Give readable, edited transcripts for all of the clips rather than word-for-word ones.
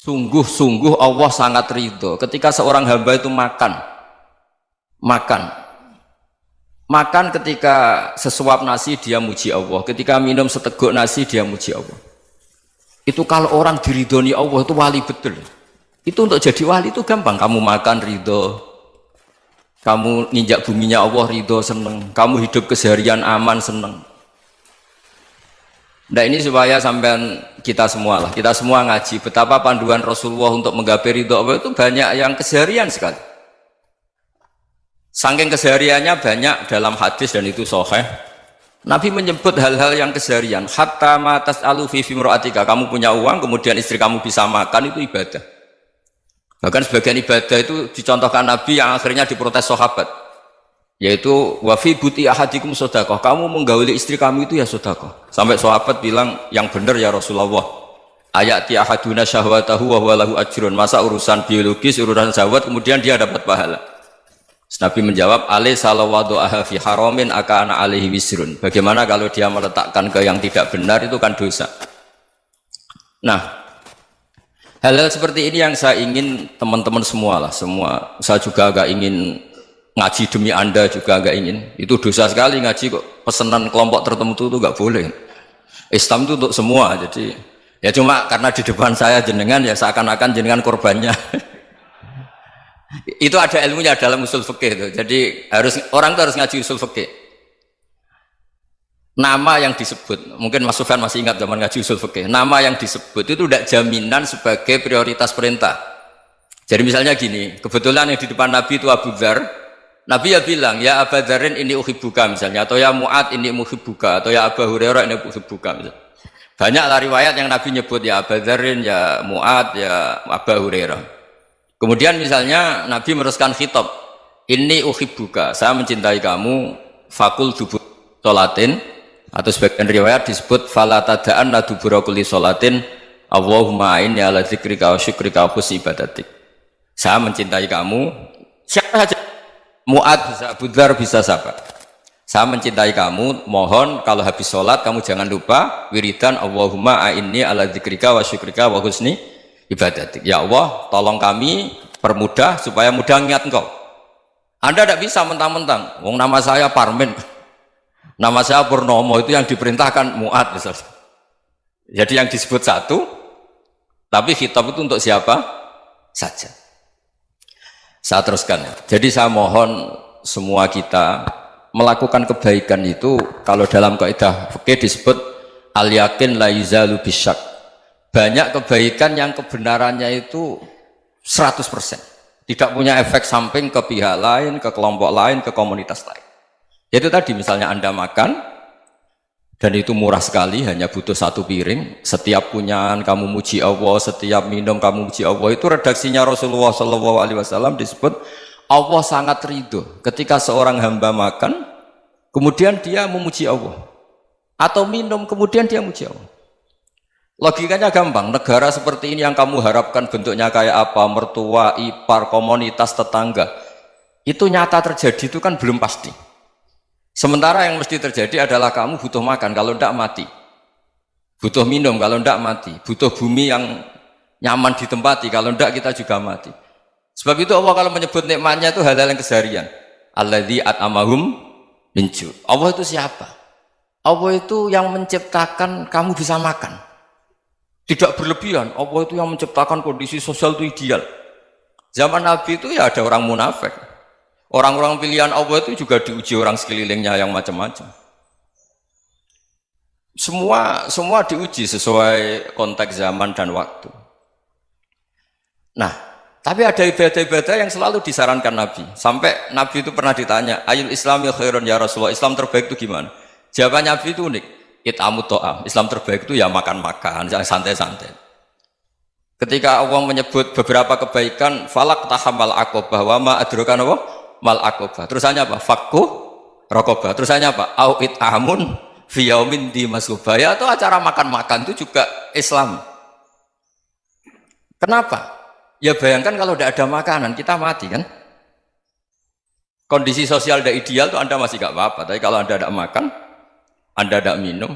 Sungguh-sungguh Allah sangat ridho ketika seorang hamba itu makan ketika sesuap nasi dia muji Allah, ketika minum seteguk nasi dia muji Allah. Itu kalau orang diridhoni Allah itu wali betul. Itu untuk jadi wali itu gampang, kamu makan ridho, kamu nginjak buminya Allah ridho seneng, kamu hidup keseharian aman seneng. Nah ini supaya sampean kita semua ngaji betapa panduan Rasulullah untuk menggapai ridho Allah itu banyak yang keseharian sekali. Saking kesehariannya banyak dalam hadis dan itu sahih. Nabi menyebut hal-hal yang keseharian. Hatta ma tas'alu fi fimra'atika, kamu punya uang kemudian istri kamu bisa makan itu ibadah. Bahkan sebagian ibadah itu dicontohkan Nabi yang akhirnya diprotes sahabat. Yaitu wa fi buti ahadikum sedekah, kamu menggauli istri kamu itu ya sedekah. Sampai sahabat bilang yang benar ya Rasulullah. Ayati ahaduna syahwatahu wa huwa lahu ajrun. Masa urusan biologis, urusan syahwat kemudian dia dapat pahala. Nabi menjawab, alaysa lawadu'aha fi haramin akana alaihi wisrun. Bagaimana kalau dia meletakkan ke yang tidak benar itu kan dosa. Nah, hal-hal seperti ini yang saya ingin teman-teman semua saya juga agak ingin ngaji demi Anda juga agak ingin. Itu dosa sekali ngaji kok pesanan kelompok tertentu itu enggak boleh. Islam itu untuk semua. Jadi ya cuma karena di depan saya jenengan ya seakan-akan jenengan korbannya. Itu ada ilmunya dalam usul fikih itu. Jadi orang itu harus ngaji usul fikih. Nama yang disebut, mungkin Mas Sufyan masih ingat zaman ngaji usul fikih. Nama yang disebut itu tidak jaminan sebagai prioritas perintah. Jadi misalnya gini, kebetulan yang di depan Nabi itu Abu Dzar. Nabi ya bilang, ya Abu Dzarin ini uhibbuka misalnya, atau ya Mu'ad ini uhibbuka, atau ya Abu Hurairah ini uhibbuka misalnya. Banyaklah riwayat yang Nabi nyebut ya Abu Dzarin, ya Mu'ad, ya Abu Hurairah. Kemudian misalnya Nabi meneruskan khitab, ini uhibbuka, saya mencintai kamu, fakul dubur sholatin, atau sebagian riwayat disebut fala tada'anna dubura kulli sholatin, Allahumma a'inni ala dzikrika wa syukrika wa husni ibadatik. Saya mencintai kamu, siapa saja, Mu'ad bisa, Abu Dzar bisa siapa. Saya mencintai kamu, mohon kalau habis sholat kamu jangan lupa wiridan Allahumma a'inni ala dzikrika wa syukrika wa husni ibadatik. Ya Allah, tolong kami permudah supaya mudah ingat engkau. Anda tidak bisa mentang-mentang, wong nama saya Parmin, nama saya Purnomo, itu yang diperintahkan Mu'ad misalnya. Jadi yang disebut satu, tapi khitab itu untuk siapa saja. Saya teruskan. Jadi saya mohon semua kita melakukan kebaikan itu, kalau dalam kaidah fikih disebut al yakin la yuzalu bisyak. Banyak kebaikan yang kebenarannya itu 100%. Tidak punya efek samping ke pihak lain, ke kelompok lain, ke komunitas lain. Itu tadi misalnya Anda makan dan itu murah sekali, hanya butuh satu piring, setiap punyaan kamu muji Allah, setiap minum kamu muji Allah. Itu redaksinya Rasulullah SAW disebut Allah sangat ridho ketika seorang hamba makan kemudian dia memuji Allah, atau minum kemudian dia muji Allah. Logikanya gampang, negara seperti ini yang kamu harapkan bentuknya kayak apa, mertua, ipar, komunitas, tetangga, itu nyata terjadi itu kan belum pasti. Sementara yang mesti terjadi adalah kamu butuh makan, kalau tidak mati. Butuh minum, kalau tidak mati. Butuh bumi yang nyaman ditempati, kalau tidak kita juga mati. Sebab itu Allah kalau menyebut nikmatnya itu hal-hal yang keseharian. Alladzi at'amahum min ju'. Allah itu siapa? Allah itu yang menciptakan kamu bisa makan. Tidak berlebihan. Allah itu yang menciptakan kondisi sosial itu ideal. Zaman Nabi itu ya ada orang munafik. Orang-orang pilihan Allah itu juga diuji orang sekelilingnya yang macam-macam. Semua diuji sesuai konteks zaman dan waktu. Nah, tapi ada ibadah-ibadah yang selalu disarankan Nabi. Sampai Nabi itu pernah ditanya, ayul islami khairun ya Rasulullah, Islam terbaik itu gimana? Jawaban Nabi itu unik. It'amut to'am. Islam terbaik itu ya makan-makan, santai-santai. Ketika Allah menyebut beberapa kebaikan, falak tahamal aqobah wa ma adrokan Allah mal aqobah. Terusannya apa? Fakku rokobah. Terusannya apa? Au it'amun fi yaumin di masubah. Ya, itu acara makan-makan itu juga Islam. Kenapa? Ya bayangkan kalau tidak ada makanan kita mati kan? Kondisi sosial tidak ideal itu Anda masih gak apa-apa. Tapi kalau Anda tidak makan, Anda tidak minum,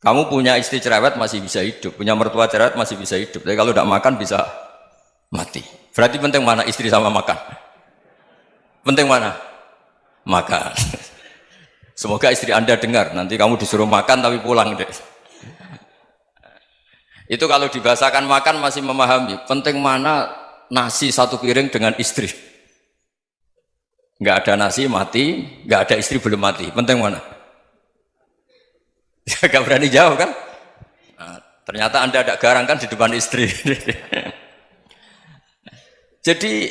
Kamu punya istri cerewet masih bisa hidup, punya mertua cerewet masih bisa hidup. Tapi kalau tidak makan bisa mati. Berarti penting mana istri sama makan? Penting mana? Makan. Semoga istri Anda dengar, nanti kamu disuruh makan tapi pulang deh. Itu kalau dibahasakan makan masih memahami. Penting mana nasi satu piring dengan istri. Nggak ada nasi mati, nggak ada istri belum mati. Penting mana? Gak berani jawab kan? Nah, ternyata Anda ada garang kan di depan istri. Jadi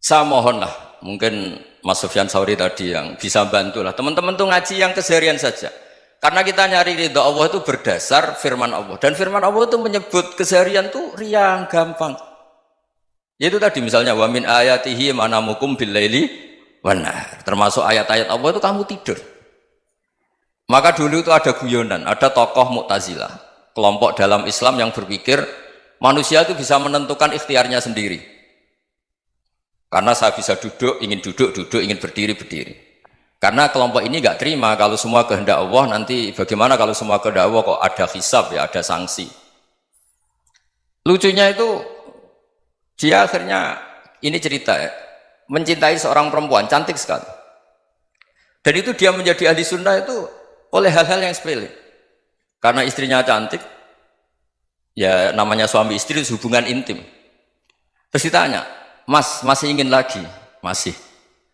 saya mohonlah, mungkin Mas Sufyan Sauri tadi yang bisa bantulah teman-teman tuh ngaji yang keseharian saja. Karena kita nyari ridha Allah itu berdasar firman Allah, dan firman Allah itu menyebut keseharian tuh riang gampang. Yaitu tadi misalnya wa min ayatihi manamukum bil laili wan nahar. Termasuk ayat-ayat Allah itu kamu tidur. Maka dulu itu ada guyonan, ada tokoh Mu'tazilah, kelompok dalam Islam yang berpikir manusia itu bisa menentukan ikhtiarnya sendiri. Karena saya bisa duduk, ingin berdiri, berdiri. Karena kelompok ini nggak terima kalau semua kehendak Allah, nanti bagaimana kalau semua kehendak Allah kok ada hisab ya, ada sanksi. Lucunya itu dia akhirnya, ini cerita ya, mencintai seorang perempuan cantik sekali. Dan itu dia menjadi ahli sunnah itu oleh hal-hal yang sepele. Karena istrinya cantik, ya namanya suami istri hubungan intim. Terus ditanya, Mas masih ingin lagi? Masih.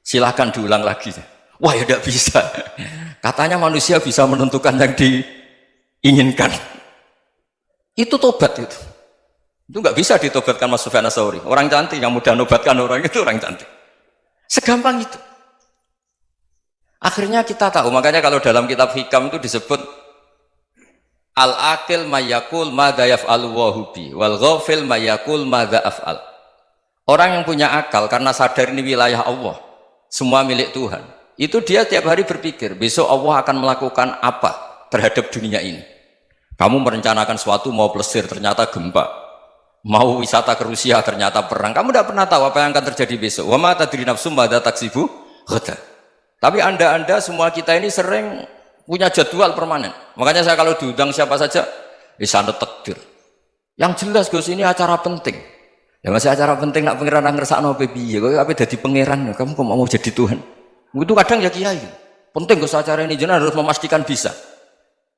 Silahkan diulang lagi. Wah ya tidak bisa. Katanya manusia bisa menentukan yang diinginkan. Itu tobat itu. Itu nggak bisa ditobatkan Mas Sufyan Ats-Tsauri. Orang cantik yang mudah nobatkan orang itu orang cantik. Segampang itu. Akhirnya kita tahu, makanya kalau dalam kitab Hikam itu disebut al-aqil mayyakul madza yaf'alu wa hubi wal ghafil mayyakul madza af'al. Orang yang punya akal karena sadar ini wilayah Allah, semua milik Tuhan, itu dia tiap hari berpikir besok Allah akan melakukan apa terhadap dunia ini. Kamu merencanakan sesuatu mau plesir ternyata gempa, mau wisata ke Rusia ternyata perang. Kamu tidak pernah tahu apa yang akan terjadi besok. Wa ma tadri nafsum madza taksibu ghadan. Tapi anda semua kita ini sering punya jadwal permanen. Makanya saya kalau diundang siapa saja, sana takdir. Yang jelas Gus ini acara penting. Ya masih acara penting nak pangeran ngersakno piye? Kok ape dadi pangeran? Kamu kok mau jadi Tuhan? Itu kadang ya kiai. Penting Gus acara ini jenengan harus memastikan bisa.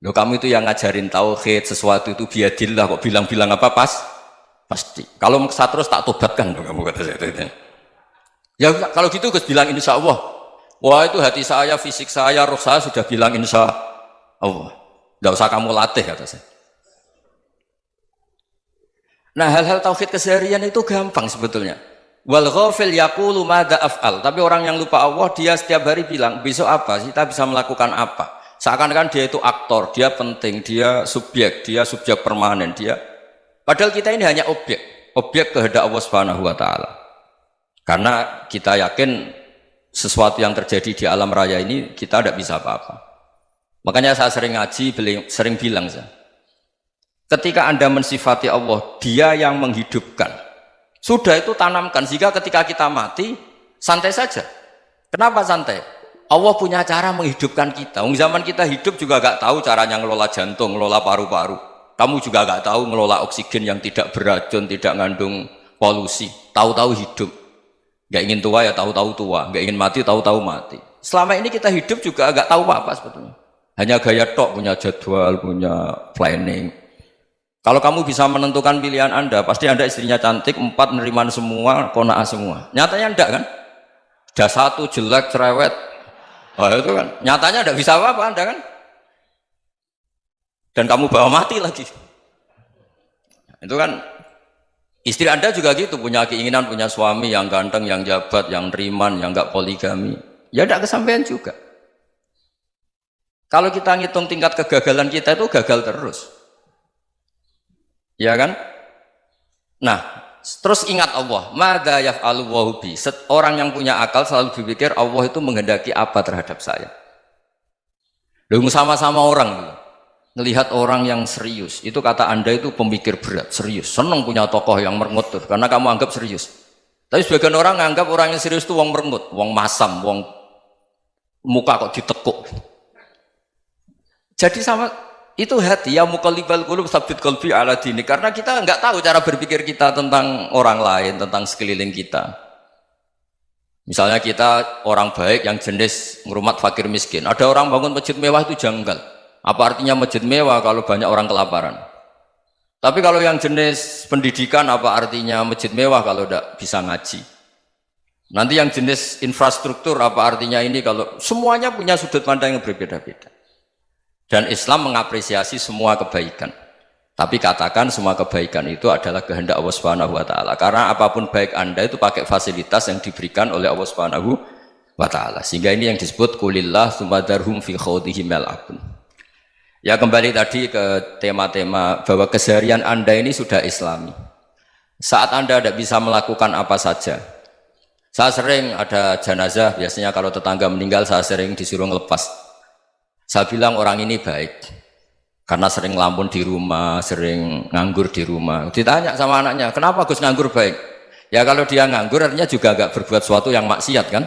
Loh kamu itu yang ngajarin tauhid, sesuatu itu biadillah kok bilang-bilang apa pasti. Kalau saya terus tak tobatkan loh kamu kata saya itu. Ya kalau gitu Gus bilang insya Allah. Wah itu hati saya, fisik saya, roh saya sudah bilang insya Allah. Tidak usah kamu latih kata saya. Nah hal-hal tauhid keseharian itu gampang sebetulnya. Wal ghafil yaqulu madza af'al. Tapi orang yang lupa Allah dia setiap hari bilang besok apa? Kita bisa melakukan apa? Seakan-akan dia itu aktor, dia penting, dia subjek permanen, dia. Padahal kita ini hanya objek kehendak Allah Subhanahu wa taala. Karena kita yakin sesuatu yang terjadi di alam raya ini kita tidak bisa apa-apa. Makanya saya sering ngaji, sering bilang saya, ketika Anda mensifati Allah, dia yang menghidupkan. Sudah itu tanamkan, sehingga ketika kita mati, santai saja. Kenapa santai? Allah punya cara menghidupkan kita. Zaman kita hidup juga gak tahu caranya ngelola jantung, ngelola paru-paru. Kamu juga gak tahu ngelola oksigen yang tidak beracun, tidak ngandung polusi. Tahu-tahu hidup. Gak ingin tua ya tahu-tahu tua, gak ingin mati tahu-tahu mati. Selama ini kita hidup juga gak tahu apa sebetulnya. Hanya gaya tok, punya jadwal, punya planning. Kalau kamu bisa menentukan pilihan Anda, pasti Anda istrinya cantik, 4 neriman semua, qanaah semua. Nyatanya enggak kan? Sudah 1 jelek, cerewet. Oh itu kan, nyatanya enggak bisa apa-apa Anda kan? Dan kamu bawa mati lagi. Itu kan, istri Anda juga gitu, punya keinginan, punya suami yang ganteng, yang jabat, yang neriman, yang enggak poligami. Ya enggak kesampaian juga. Kalau kita ngitung tingkat kegagalan kita itu gagal terus. Ya kan? Nah, terus ingat Allah, madza yaf'alu wa bi. Orang yang punya akal selalu berpikir Allah itu menghendaki apa terhadap saya. Lalu sama-sama orang melihat orang yang serius, itu kata Anda itu pemikir berat, serius, senang punya tokoh yang merengut tuh, karena kamu anggap serius. Tapi sebagian orang anggap orang yang serius itu wong merengut, wong masam, wong muka kok ditekuk. Jadi sama Itu hati, ya muqallibal qulub tsabbit qalbi ala dini. Karena kita nggak tahu cara berpikir kita tentang orang lain, tentang sekeliling kita. Misalnya kita orang baik yang jenis ngrumat fakir miskin. Ada orang bangun masjid mewah itu janggal. Apa artinya masjid mewah kalau banyak orang kelaparan? Tapi kalau yang jenis pendidikan, apa artinya masjid mewah kalau tidak bisa ngaji? Nanti yang jenis infrastruktur, apa artinya ini kalau semuanya punya sudut pandang yang berbeda-beda. Dan Islam mengapresiasi semua kebaikan. Tapi katakan semua kebaikan itu adalah kehendak Allah Subhanahu wa taala. Karena apapun baik Anda itu pakai fasilitas yang diberikan oleh Allah Subhanahu wa taala. Sehingga ini yang disebut qulillah tsumadarhum fi khawdihim yal'abun. Ya kembali tadi ke tema-tema bahwa keseharian Anda ini sudah Islami. Saat Anda tidak bisa melakukan apa saja. Saya sering ada jenazah, biasanya kalau tetangga meninggal saya sering disuruh ngelepas. Saya bilang orang ini baik karena sering ngelamun di rumah, sering nganggur di rumah. Ditanya sama anaknya, kenapa Gus nganggur baik? Ya kalau dia nganggur artinya juga agak berbuat sesuatu yang maksiat kan?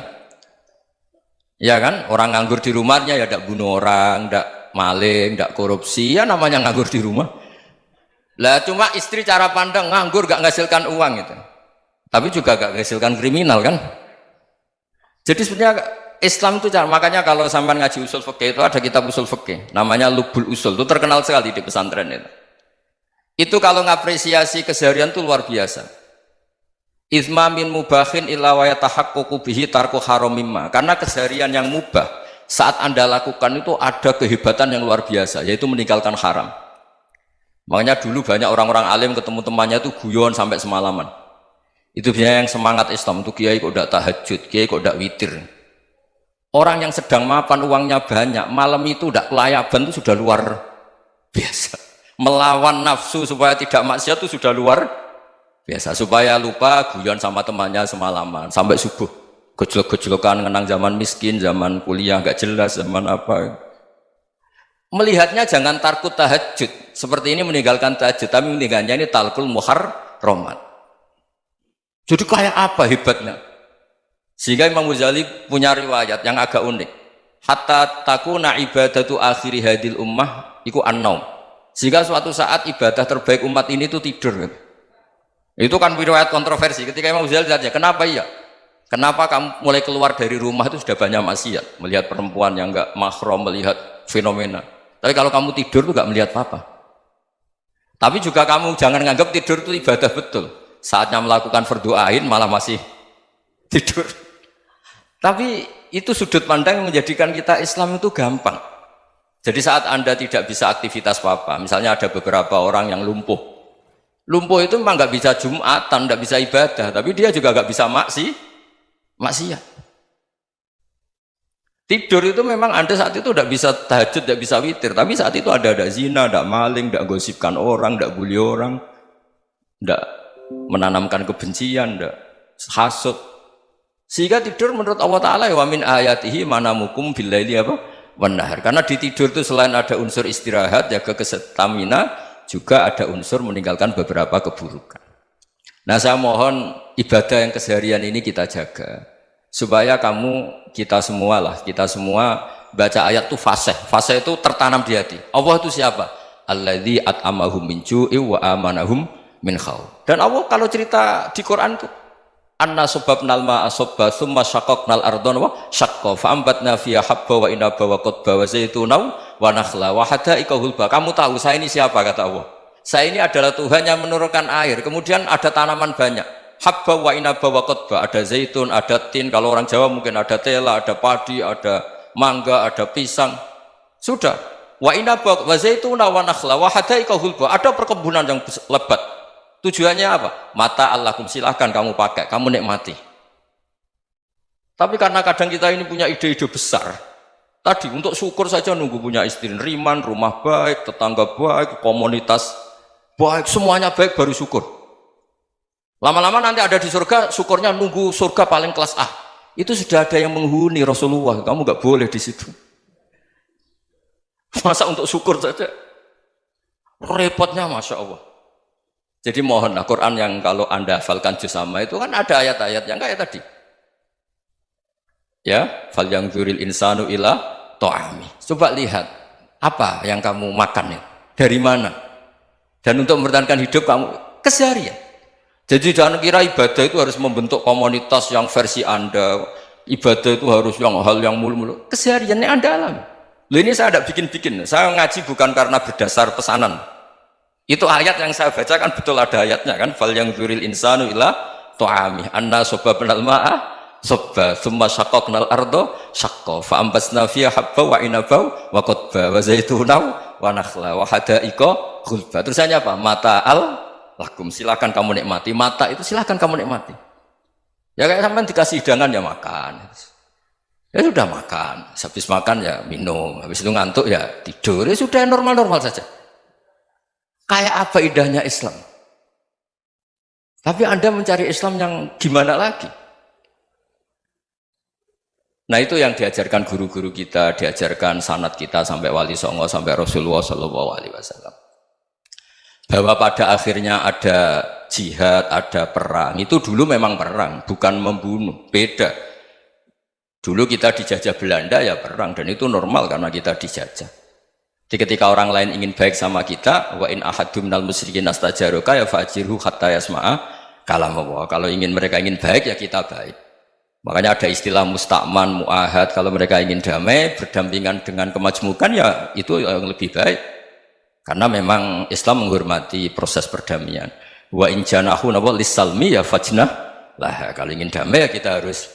Ya kan? Orang nganggur di rumahnya ya tidak bunuh orang, tidak maling, tidak korupsi, ya namanya nganggur di rumah. Lah cuma istri cara pandang nganggur gak menghasilkan uang itu. Tapi juga gak menghasilkan kriminal kan? Jadi sebenarnya Islam itu cara, makanya kalau sampai ngaji usul fikih itu ada kitab usul fikih namanya Lubul Usul, itu terkenal sekali di pesantren itu. Itu kalau ngapresiasi keseharian itu luar biasa. Izma min mubahin illa wa yatahaqqaqu bihi tarku haramimma. Karena keseharian yang mubah saat Anda lakukan itu ada kehebatan yang luar biasa, yaitu meninggalkan haram. Makanya dulu banyak orang-orang alim ketemu temannya itu guyon sampai semalaman. Itu biasanya yang semangat Islam itu kiai kok tidak tahajud, kiai kok tidak witir. Orang yang sedang mapan uangnya banyak, malam itu tidak kelayaban itu sudah luar biasa. Melawan nafsu supaya tidak maksiat itu sudah luar biasa. Supaya lupa guyon sama temannya semalaman sampai subuh. Gejlok-gejlokan ngenang zaman miskin, zaman kuliah nggak jelas, zaman apa. Melihatnya jangan tarkut tahajud. Seperti ini meninggalkan tahajud, tapi meninggalkannya ini talkul muharramat. Jadi kayak apa hebatnya? Sehingga Imam Ghazali punya riwayat yang agak unik. Hatta takuna ibadatu akhiri hadil ummah iku an-naum. Sehingga suatu saat ibadah terbaik umat ini itu tidur. Itu kan riwayat kontroversi. Ketika Imam Ghazali tanya, kenapa iya? Kenapa kamu mulai keluar dari rumah itu sudah banyak maksiat? Melihat perempuan yang enggak mahram, melihat fenomena. Tapi kalau kamu tidur itu enggak melihat apa-apa. Tapi juga kamu jangan nganggap tidur itu ibadah betul. Saatnya melakukan fardhu ain malah masih tidur. Tapi itu sudut pandang yang menjadikan kita Islam itu gampang. Jadi saat Anda tidak bisa aktivitas apa-apa, misalnya ada beberapa orang yang lumpuh. Lumpuh itu memang nggak bisa Jumatan, nggak bisa ibadah, tapi dia juga nggak bisa maksiat. Tidur itu memang Anda saat itu tidak bisa tahajud, tidak bisa witir, tapi saat itu ada zina, ada maling, tidak gosipkan orang, tidak bully orang, tidak menanamkan kebencian, tidak hasud. Sehingga tidur menurut Allah Ta'ala ya wa min ayatihi manamukum billaili apa? Wan-nahar. Karena di tidur itu selain ada unsur istirahat, jaga kestamina, juga ada unsur meninggalkan beberapa keburukan. Nah saya mohon ibadah yang keseharian ini kita jaga. Supaya kita semua baca ayat itu fasih. Fasih itu tertanam di hati. Allah itu siapa? Alladzi at'amahum min ju'i wa amanahum min khauf. Dan Allah kalau cerita di Quran itu anna subabnal ma'a subba thumma syaqaqnal ardhan wa syaqqa fa'ambatna fiha habba wa inaba wa qadba wa zaituna wa nakhla wa hadaika hulba. Kamu tahu saya ini siapa, kata Allah. Saya ini adalah Tuhan yang menurunkan air, kemudian ada tanaman banyak. Habba wa inaba wa qadba, ada zaitun, ada tin, kalau orang Jawa mungkin ada tela, ada padi, ada mangga, ada pisang. Sudah. Wa inaba wa zaituna wa nakhla wa hadaika hulba. Ada perkebunan yang lebat. Tujuannya apa? Mata Allahkum, silahkan kamu pakai, kamu nikmati. Tapi karena kadang kita ini punya ide-ide besar. Tadi untuk syukur saja nunggu punya istri riman, rumah baik, tetangga baik, komunitas baik, semuanya baik baru syukur. Lama-lama nanti ada di surga, syukurnya nunggu surga paling kelas A. Itu sudah ada yang menghuni Rasulullah, kamu nggak boleh di situ. Masa untuk syukur saja? Repotnya Masya Allah. Jadi mohonlah Quran yang kalau Anda hafalkan juz amma itu kan ada ayat-ayat yang kayak tadi. Ya, fal yang dzuril insanu ila ta'ami. Coba lihat Apa yang kamu makan ya? Dari mana? Dan untuk mempertahankan hidup kamu keseharian. Jadi jangan kira ibadah itu harus membentuk komunitas yang versi Anda. Ibadah itu harus yang hal yang mulu-mulu. Kesehariannya Anda alami. Loh ini saya tidak bikin-bikin. Saya ngaji bukan karena berdasar pesanan. Itu ayat yang saya baca kan betul ada ayatnya kan. Fal yang dzuril insanu ila tu'ami anna sababnal ma'a sabba thumma syaqqaqnal ardo syaqqa fa ambasna fiha habba wa inaba wa qadba wa zaituna wa nakhla wa hadaiqa ghulba. Terusannya apa? Mata'al lakum, silakan kamu nikmati. Mata itu silakan kamu nikmati. Ya kayak sampean dikasih hidangan ya makan. Ya sudah makan, habis makan ya minum, habis itu ngantuk ya tidur. Ya sudah normal-normal saja. Kayak apa indahnya Islam? Tapi Anda mencari Islam yang gimana lagi? Nah itu yang diajarkan guru-guru kita, diajarkan sanad kita sampai Wali Songo, sampai Rasulullah SAW. Bahwa pada akhirnya ada jihad, ada perang. Itu dulu memang perang, bukan membunuh, beda. Dulu kita dijajah Belanda ya perang, dan itu normal karena kita dijajah. Jadi ketika orang lain ingin baik sama kita, wa in ahadum minal musyrikin astajaruka ya fajirhu hatta yasma'a kalam Allah. Kalau mereka ingin baik ya kita baik. Makanya ada istilah musta'man, mu'ahad. Kalau mereka ingin damai, berdampingan dengan kemajmukan ya itu yang lebih baik. Karena memang Islam menghormati proses perdamaian. Wa in janahu lis-salmi ya fajnah lah. Kalau ingin damai ya kita harus